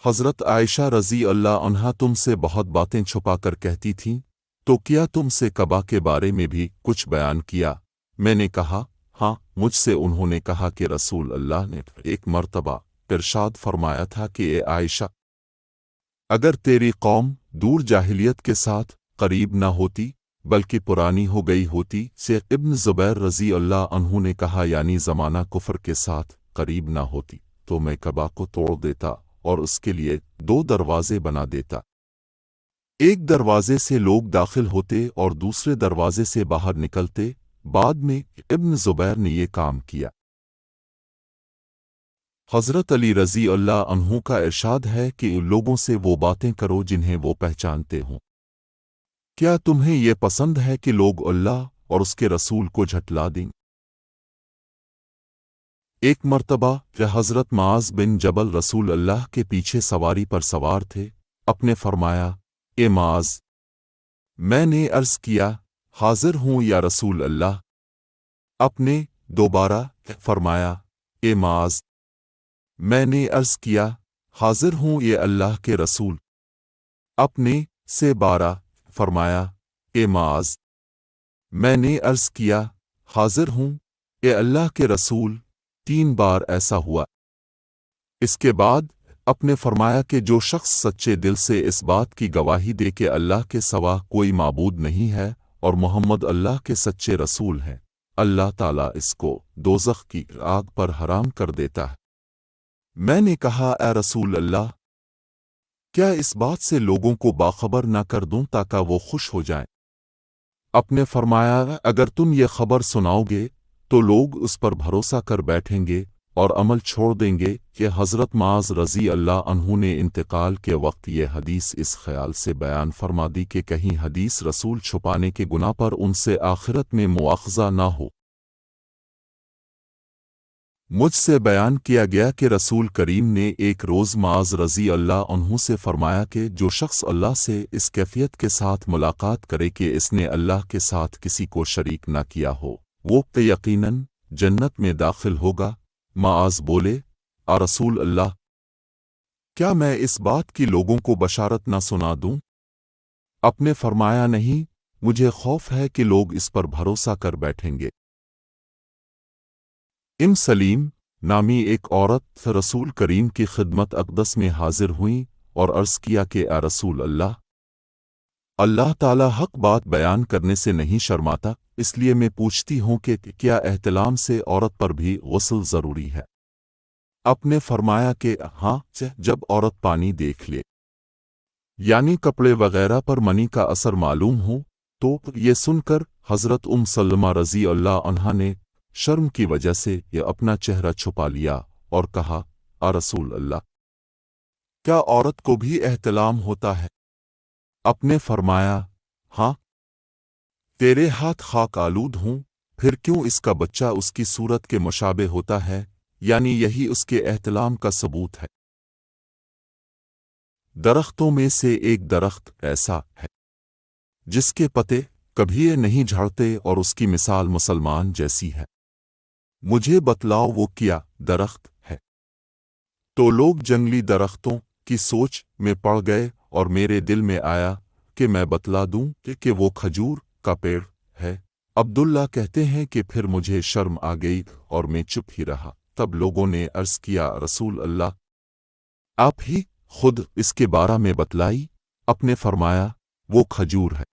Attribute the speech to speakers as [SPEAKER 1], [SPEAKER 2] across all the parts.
[SPEAKER 1] حضرت عائشہ رضی اللہ عنہا تم سے بہت باتیں چھپا کر کہتی تھیں، تو کیا تم سے کعبہ کے بارے میں بھی کچھ بیان کیا؟ میں نے کہا ہاں، مجھ سے انہوں نے کہا کہ رسول اللہ نے ایک مرتبہ ارشاد فرمایا تھا کہ اے عائشہ، اگر تیری قوم دور جاہلیت کے ساتھ قریب نہ ہوتی بلکہ پرانی ہو گئی ہوتی سے ابن زبیر رضی اللہ عنہ نے کہا یعنی زمانہ کفر کے ساتھ قریب نہ ہوتی تو میں کعبہ کو توڑ دیتا اور اس کے لیے 2 دروازے بنا دیتا، ایک دروازے سے لوگ داخل ہوتے اور دوسرے دروازے سے باہر نکلتے۔ بعد میں ابن زبیر نے یہ کام کیا۔ حضرت علی رضی اللہ عنہ کا ارشاد ہے کہ لوگوں سے وہ باتیں کرو جنہیں وہ پہچانتے ہوں۔ کیا تمہیں یہ پسند ہے کہ لوگ اللہ اور اس کے رسول کو جھٹلا دیں؟ ایک مرتبہ حضرت معاذ بن جبل رسول اللہ کے پیچھے سواری پر سوار تھے، اپنے فرمایا اے معاذ، میں نے عرض کیا حاضر ہوں یا رسول اللہ۔ اپنے دوبارہ فرمایا اے معاذ، میں نے عرض کیا حاضر ہوں یہ اللہ کے رسول۔ اپنے سے 12 فرمایا اے معاذ، میں نے عرض کیا حاضر ہوں اے اللہ کے رسول۔ 3 بار ایسا ہوا۔ اس کے بعد اپنے فرمایا کہ جو شخص سچے دل سے اس بات کی گواہی دے کہ اللہ کے سوا کوئی معبود نہیں ہے اور محمد اللہ کے سچے رسول ہیں، اللہ تعالیٰ اس کو دوزخ کی آگ پر حرام کر دیتا ہے۔ میں نے کہا اے رسول اللہ، کیا اس بات سے لوگوں کو باخبر نہ کر دوں تاکہ وہ خوش ہو جائیں؟ اپنے فرمایا اگر تم یہ خبر سناؤ گے تو لوگ اس پر بھروسہ کر بیٹھیں گے اور عمل چھوڑ دیں گے۔ کہ حضرت معاذ رضی اللہ عنہ نے انتقال کے وقت یہ حدیث اس خیال سے بیان فرما دی کہ کہیں حدیث رسول چھپانے کے گناہ پر ان سے آخرت میں مواخذہ نہ ہو۔ مجھ سے بیان کیا گیا کہ رسول کریم نے ایک روز معاذ رضی اللہ عنہ سے فرمایا کہ جو شخص اللہ سے اس کیفیت کے ساتھ ملاقات کرے کہ اس نے اللہ کے ساتھ کسی کو شریک نہ کیا ہو، وہ یقیناً جنت میں داخل ہوگا۔ معاذ بولے آ رسول اللہ، کیا میں اس بات کی لوگوں کو بشارت نہ سنا دوں؟ اپنے فرمایا نہیں، مجھے خوف ہے کہ لوگ اس پر بھروسہ کر بیٹھیں گے۔ سلیم نامی ایک عورت رسول کریم کی خدمت اقدس میں حاضر ہوئیں اور عرض کیا کہ اے رسول اللہ، اللہ تعالی حق بات بیان کرنے سے نہیں شرماتا، اس لیے میں پوچھتی ہوں کہ کیا احتلام سے عورت پر بھی غسل ضروری ہے؟ اپنے فرمایا کہ ہاں، جب عورت پانی دیکھ لے یعنی کپڑے وغیرہ پر منی کا اثر معلوم ہو۔ تو یہ سن کر حضرت سلمہ رضی اللہ عنہا نے شرم کی وجہ سے یہ اپنا چہرہ چھپا لیا اور کہا اے رسول اللہ، کیا عورت کو بھی احتلام ہوتا ہے؟ اپنے فرمایا ہاں، تیرے ہاتھ خاک آلود ہوں، پھر کیوں اس کا بچہ اس کی صورت کے مشابہ ہوتا ہے، یعنی یہی اس کے احتلام کا ثبوت ہے۔ درختوں میں سے ایک درخت ایسا ہے جس کے پتے کبھی نہیں جھڑتے اور اس کی مثال مسلمان جیسی ہے، مجھے بتلاؤ وہ کیا درخت ہے؟ تو لوگ جنگلی درختوں کی سوچ میں پڑ گئے اور میرے دل میں آیا کہ میں بتلا دوں کہ وہ کھجور کا پیڑ ہے۔ عبداللہ کہتے ہیں کہ پھر مجھے شرم آ گئی اور میں چپ ہی رہا۔ تب لوگوں نے عرض کیا رسول اللہ، آپ ہی خود اس کے بارے میں بتلائی۔ اپنے فرمایا وہ کھجور ہے۔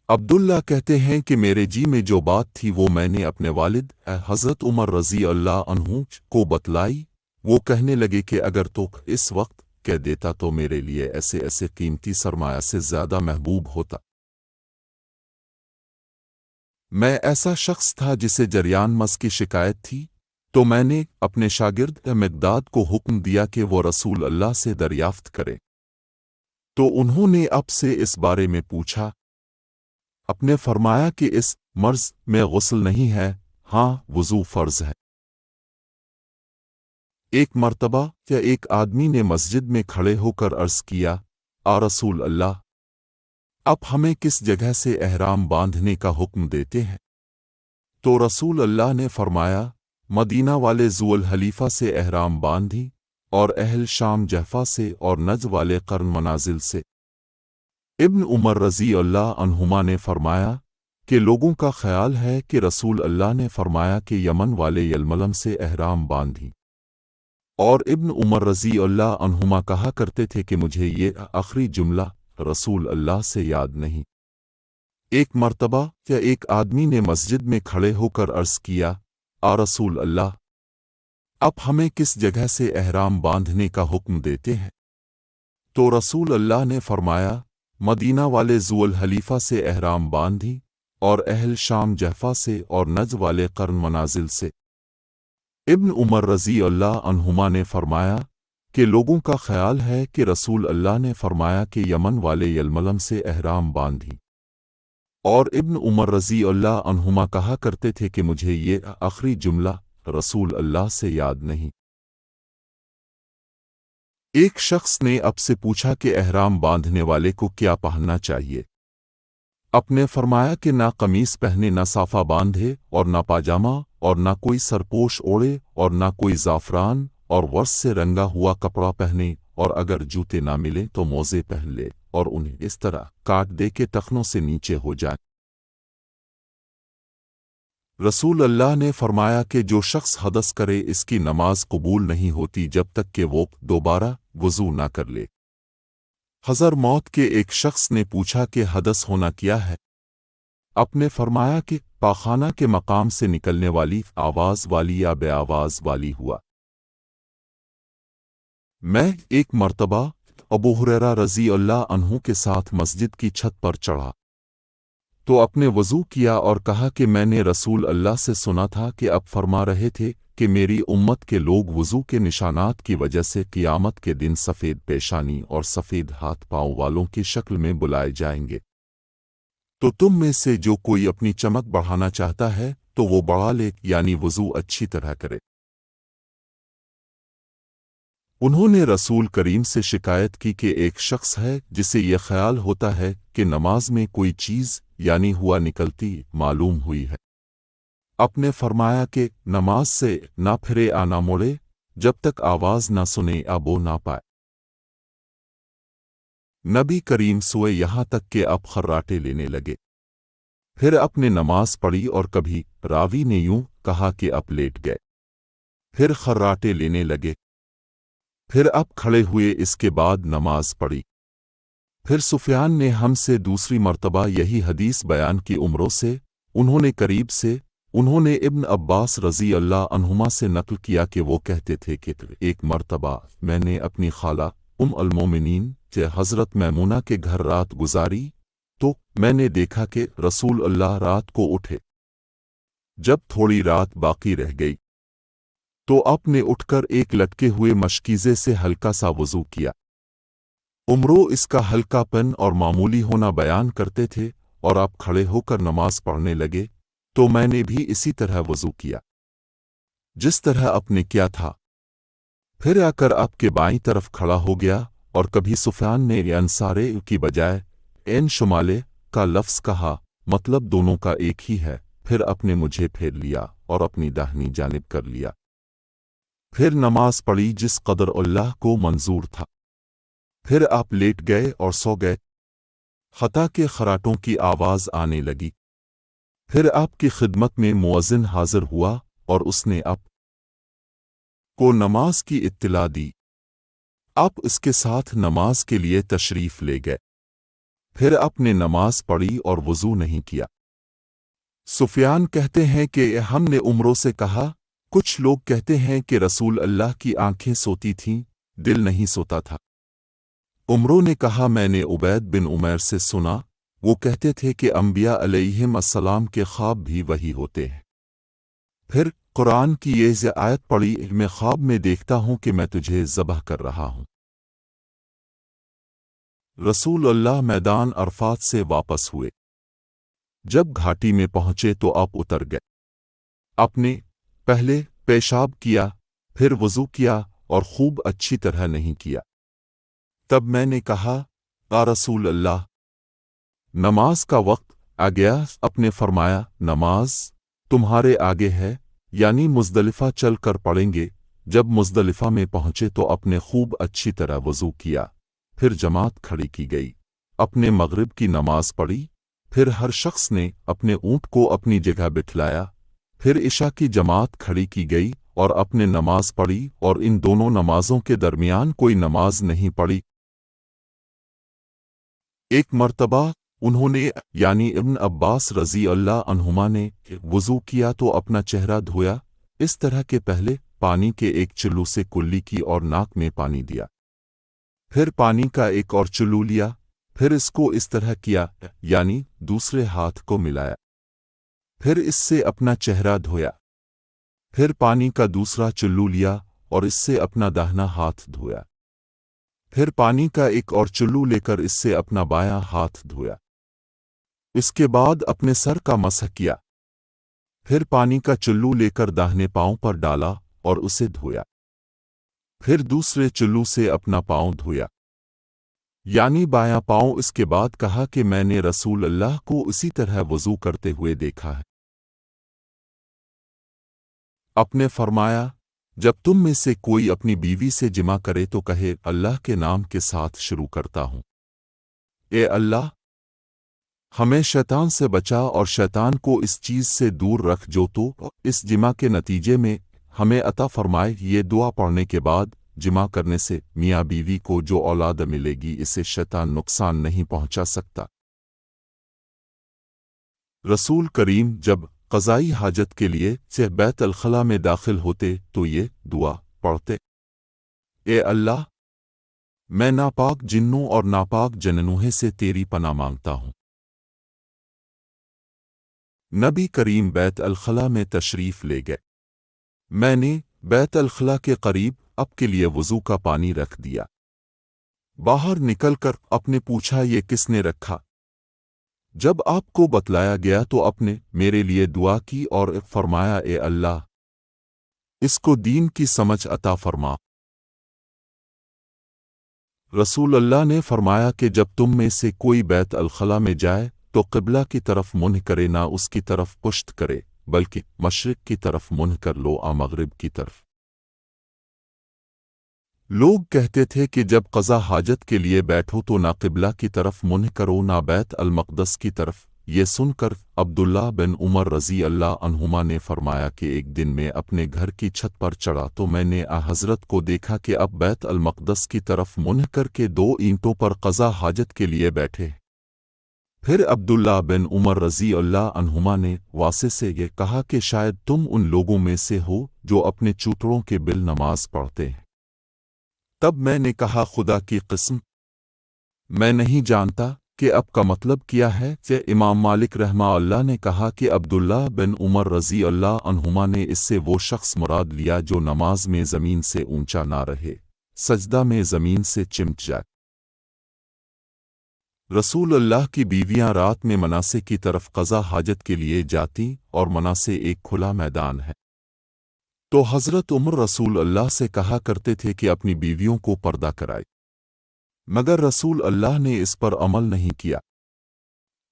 [SPEAKER 1] عبداللہ کہتے ہیں کہ میرے جی میں جو بات تھی وہ میں نے اپنے والد حضرت عمر رضی اللہ عنہ کو بتلائی۔ وہ کہنے لگے کہ اگر تو اس وقت کہہ دیتا تو میرے لیے ایسے قیمتی سرمایہ سے زیادہ محبوب ہوتا۔ میں ایسا شخص تھا جسے جریان مس کی شکایت تھی، تو میں نے اپنے شاگرد مقداد کو حکم دیا کہ وہ رسول اللہ سے دریافت کرے، تو انہوں نے اب سے اس بارے میں پوچھا۔ اپنے فرمایا کہ اس مرض میں غسل نہیں ہے، ہاں وضو فرض ہے۔ ایک مرتبہ ایک آدمی نے مسجد میں کھڑے ہو کر عرض کیا آ رسول اللہ، اب ہمیں کس جگہ سے احرام باندھنے کا حکم دیتے ہیں؟ تو رسول اللہ نے فرمایا مدینہ والے ذو الحلیفہ سے احرام باندھی اور اہل شام جحفہ سے اور نجد والے قرن منازل سے۔ ابن عمر رضی اللہ عنہما نے فرمایا کہ لوگوں کا خیال ہے کہ رسول اللہ نے فرمایا کہ یمن والے یلملم سے احرام باندھی، اور ابن عمر رضی اللہ عنہما کہا کرتے تھے کہ مجھے یہ آخری جملہ رسول اللہ سے یاد نہیں۔ ایک مرتبہ کیا ایک آدمی نے مسجد میں کھڑے ہو کر عرض کیا، آ رسول اللہ، اب ہمیں کس جگہ سے احرام باندھنے کا حکم دیتے ہیں؟ تو رسول اللہ نے فرمایا، مدینہ والے ذو الحلیفہ سے احرام باندھی، اور اہل شام جحفہ سے اور نجد والے قرن منازل سے۔ ابن عمر رضی اللہ عنہما نے فرمایا کہ لوگوں کا خیال ہے کہ رسول اللہ نے فرمایا کہ یمن والے یلملم سے احرام باندھی، اور ابن عمر رضی اللہ عنہما کہا کرتے تھے کہ مجھے یہ آخری جملہ رسول اللہ سے یاد نہیں۔ ایک شخص نے اب سے پوچھا کہ احرام باندھنے والے کو کیا پہننا چاہیے؟ اب نے فرمایا کہ نہ قمیص پہنے، نہ صافہ باندھے، اور نہ پاجامہ، اور نہ کوئی سرپوش اوڑھے، اور نہ کوئی زعفران اور ورس سے رنگا ہوا کپڑا پہنے، اور اگر جوتے نہ ملیں تو موزے پہن لے اور انہیں اس طرح کاٹ دے کہ ٹخنوں سے نیچے ہو جائیں۔ رسول اللہ نے فرمایا کہ جو شخص حدث کرے اس کی نماز قبول نہیں ہوتی جب تک کہ وہ دوبارہ وضو نہ کر لے۔ حضر موت کے ایک شخص نے پوچھا کہ حدث ہونا کیا ہے؟ اب نے فرمایا کہ پاخانہ کے مقام سے نکلنے والی آواز والی یا بے آواز والی ہوا۔ میں ایک مرتبہ ابو ہریرہ رضی اللہ عنہ کے ساتھ مسجد کی چھت پر چڑھا تو اپنے وضو کیا اور کہا کہ میں نے رسول اللہ سے سنا تھا کہ اب فرما رہے تھے کہ میری امت کے لوگ وضو کے نشانات کی وجہ سے قیامت کے دن سفید پیشانی اور سفید ہاتھ پاؤں والوں کی شکل میں بلائے جائیں گے۔ تو تم میں سے جو کوئی اپنی چمک بڑھانا چاہتا ہے تو وہ بڑھا لے، یعنی وضو اچھی طرح کرے۔ انہوں نے رسول کریم سے شکایت کی کہ ایک شخص ہے جسے یہ خیال ہوتا ہے کہ نماز میں کوئی چیز یعنی ہوا نکلتی معلوم ہوئی ہے۔ اب نے فرمایا کہ نماز سے نہ پھرے نہ موڑے جب تک آواز نہ سنے بو نہ پائے۔ نبی کریم سوئے یہاں تک کہ اب خراٹے لینے لگے، پھر اپنے نماز پڑھی، اور کبھی راوی نے یوں کہا کہ اب لیٹ گئے، پھر خراٹے لینے لگے، پھر اب کھڑے ہوئے، اس کے بعد نماز پڑھی۔ پھر سفیان نے ہم سے دوسری مرتبہ یہی حدیث بیان کی عمروں سے، انہوں نے قریب سے، انہوں نے ابن عباس رضی اللہ عنہما سے نقل کیا کہ وہ کہتے تھے کہ ایک مرتبہ میں نے اپنی خالہ المومنین حضرت میمونہ کے گھر رات گزاری تو میں نے دیکھا کہ رسول اللہ رات کو اٹھے۔ جب تھوڑی رات باقی رہ گئی تو آپ نے اٹھ کر ایک لٹکے ہوئے مشکیزے سے ہلکا سا وضو کیا۔ عمرو اس کا ہلکا پن اور معمولی ہونا بیان کرتے تھے، اور آپ کھڑے ہو کر نماز پڑھنے لگے تو میں نے بھی اسی طرح وضو کیا جس طرح آپ نے کیا تھا، پھر آ کر آپ کے بائیں طرف کھڑا ہو گیا۔ اور کبھی سفیان نے انصارے کی بجائے این شمالے کا لفظ کہا، مطلب دونوں کا ایک ہی ہے، پھر اپنے مجھے پھیر لیا اور اپنی داہنی جانب کر لیا، پھر نماز پڑھی جس قدر اللہ کو منظور تھا، پھر آپ لیٹ گئے اور سو گئے حتیٰ کہ خراٹوں کی آواز آنے لگی۔ پھر آپ کی خدمت میں مؤذن حاضر ہوا اور اس نے آپ کو نماز کی اطلاع دی، آپ اس کے ساتھ نماز کے لیے تشریف لے گئے، پھر آپ نے نماز پڑھی اور وضو نہیں کیا۔ سفیان کہتے ہیں کہ ہم نے عمروں سے کہا، کچھ لوگ کہتے ہیں کہ رسول اللہ کی آنکھیں سوتی تھیں، دل نہیں سوتا تھا۔ عمروں نے کہا، میں نے عبید بن عمیر سے سنا، وہ کہتے تھے کہ انبیاء علیہم السلام کے خواب بھی وہی ہوتے ہیں۔ پھر قرآن کی یہ آیت پڑھی، میں خواب میں دیکھتا ہوں کہ میں تجھے ذبح کر رہا ہوں۔ رسول اللہ میدان عرفات سے واپس ہوئے، جب گھاٹی میں پہنچے تو آپ اتر گئے، اپنے پہلے پیشاب کیا، پھر وضو کیا اور خوب اچھی طرح نہیں کیا۔ تب میں نے کہا، یا رسول اللہ، نماز کا وقت آ گیا۔ اپنے فرمایا، نماز تمہارے آگے ہے، یعنی مزدلفہ چل کر پڑھیں گے، جب مزدلفہ میں پہنچے تو اپنے خوب اچھی طرح وضو کیا، پھر جماعت کھڑی کی گئی، اپنے مغرب کی نماز پڑھی، پھر ہر شخص نے اپنے اونٹ کو اپنی جگہ بٹھلایا، پھر عشاء کی جماعت کھڑی کی گئی اور اپنے نماز پڑھی، اور ان دونوں نمازوں کے درمیان کوئی نماز نہیں پڑھی۔ ایک مرتبہ انہوں نے یعنی ابن عباس رضی اللہ عنہما نے وضو کیا تو اپنا چہرہ دھویا، اس طرح کہ پہلے پانی کے ایک چلو سے کلی کی اور ناک میں پانی دیا، پھر پانی کا ایک اور چلو لیا، پھر اس کو اس طرح کیا یعنی دوسرے ہاتھ کو ملایا، پھر اس سے اپنا چہرہ دھویا، پھر پانی کا دوسرا چلو لیا اور اس سے اپنا داہنا ہاتھ دھویا، پھر پانی کا ایک اور چلو لے کر اس سے اپنا بایاں ہاتھ دھویا، اس کے بعد اپنے سر کا مسح کیا، پھر پانی کا چلو لے کر داہنے پاؤں پر ڈالا اور اسے دھویا، پھر دوسرے چلو سے اپنا پاؤں دھویا یعنی بایاں پاؤں۔ اس کے بعد کہا کہ میں نے رسول اللہ کو اسی طرح وضو کرتے ہوئے دیکھا ہے۔ اپنے فرمایا، جب تم میں سے کوئی اپنی بیوی سے جمع کرے تو کہے اللہ کے نام کے ساتھ شروع کرتا ہوں، اے اللہ ہمیں شیطان سے بچا اور شیطان کو اس چیز سے دور رکھ جو تو اس جمع کے نتیجے میں ہمیں عطا فرمائے۔ یہ دعا پڑھنے کے بعد جمع کرنے سے میاں بیوی کو جو اولاد ملے گی اسے شیطان نقصان نہیں پہنچا سکتا۔ رسول کریم جب قضائی حاجت کے لیے سے بیت الخلاء میں داخل ہوتے تو یہ دعا پڑھتے، اے اللہ میں ناپاک جنوں اور ناپاک جننوہے سے تیری پناہ مانگتا ہوں۔ نبی کریم بیت الخلاء میں تشریف لے گئے۔ میں نے بیت الخلاء کے قریب اب کے لیے وضو کا پانی رکھ دیا۔ باہر نکل کر اپنے پوچھا یہ کس نے رکھا؟ جب آپ کو بتلایا گیا تو اپنے میرے لیے دعا کی اور فرمایا اے اللہ اس کو دین کی سمجھ عطا فرما۔ رسول اللہ نے فرمایا کہ جب تم میں سے کوئی بیت الخلاء میں جائے تو قبلہ کی طرف منہ کرے، نہ اس کی طرف پشت کرے بلکہ مشرق کی طرف منہ کر لو مغرب کی طرف۔ لوگ کہتے تھے کہ جب قضا حاجت کے لیے بیٹھو تو نہ قبلہ کی طرف منہ کرو نہ بیت المقدس کی طرف۔ یہ سن کر عبداللہ بن عمر رضی اللہ عنہما نے فرمایا کہ ایک دن میں اپنے گھر کی چھت پر چڑھا تو میں نے حضرت کو دیکھا کہ اب بیت المقدس کی طرف منہ کر کے 2 اینٹوں پر قضا حاجت کے لیے بیٹھے۔ پھر عبداللہ بن عمر رضی اللہ عنہما نے واسع سے یہ کہا کہ شاید تم ان لوگوں میں سے ہو جو اپنے چوتڑوں کے بل نماز پڑھتے ہیں۔ تب میں نے کہا خدا کی قسم میں نہیں جانتا کہ اب کا مطلب کیا ہے۔ کہ امام مالک رحمہ اللہ نے کہا کہ عبداللہ بن عمر رضی اللہ عنہما نے اس سے وہ شخص مراد لیا جو نماز میں زمین سے اونچا نہ رہے، سجدہ میں زمین سے چمٹ جائے۔ رسول اللہ کی بیویاں رات میں مناسے کی طرف قضا حاجت کے لیے جاتی اور مناسے ایک کھلا میدان ہے، تو حضرت عمر رسول اللہ سے کہا کرتے تھے کہ اپنی بیویوں کو پردہ کرائے، مگر رسول اللہ نے اس پر عمل نہیں کیا۔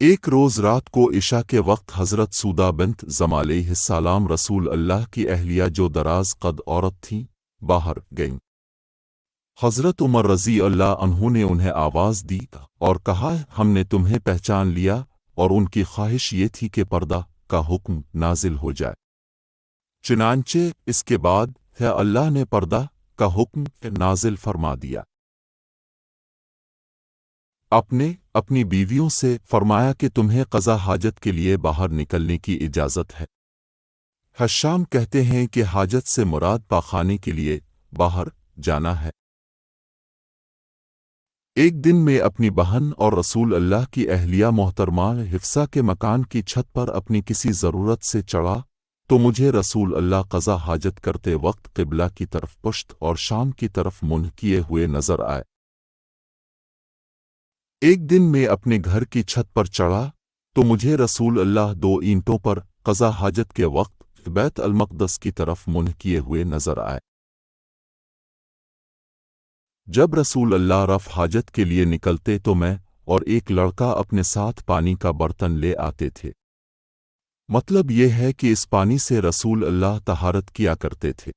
[SPEAKER 1] ایک روز رات کو عشاء کے وقت حضرت سودہ بنت زمع علیہ السلام رسول اللہ کی اہلیہ جو دراز قد عورت تھیں باہر گئیں۔ حضرت عمر رضی اللہ عنہ نے انہیں آواز دی اور کہا ہم نے تمہیں پہچان لیا، اور ان کی خواہش یہ تھی کہ پردہ کا حکم نازل ہو جائے۔ چنانچہ اس کے بعد ہے اللہ نے پردہ کا حکم نازل فرما دیا۔ اپنی بیویوں سے فرمایا کہ تمہیں قضا حاجت کے لیے باہر نکلنے کی اجازت ہے۔ حشام کہتے ہیں کہ حاجت سے مراد پاخانے کے لیے باہر جانا ہے۔ ایک دن میں اپنی بہن اور رسول اللہ کی اہلیہ محترمہ حفصہ کے مکان کی چھت پر اپنی کسی ضرورت سے چڑھا تو مجھے رسول اللہ قضا حاجت کرتے وقت قبلہ کی طرف پشت اور شام کی طرف منہ کیے ہوئے نظر آئے۔ ایک دن میں اپنے گھر کی چھت پر چڑھا تو مجھے رسول اللہ 2 اینٹوں پر قضا حاجت کے وقت بیت المقدس کی طرف منہ کیے ہوئے نظر آئے۔ جب رسول اللہ رفع حاجت کے لیے نکلتے تو میں اور ایک لڑکا اپنے ساتھ پانی کا برتن لے آتے تھے۔ مطلب یہ ہے کہ اس پانی سے رسول اللہ طہارت کیا کرتے تھے۔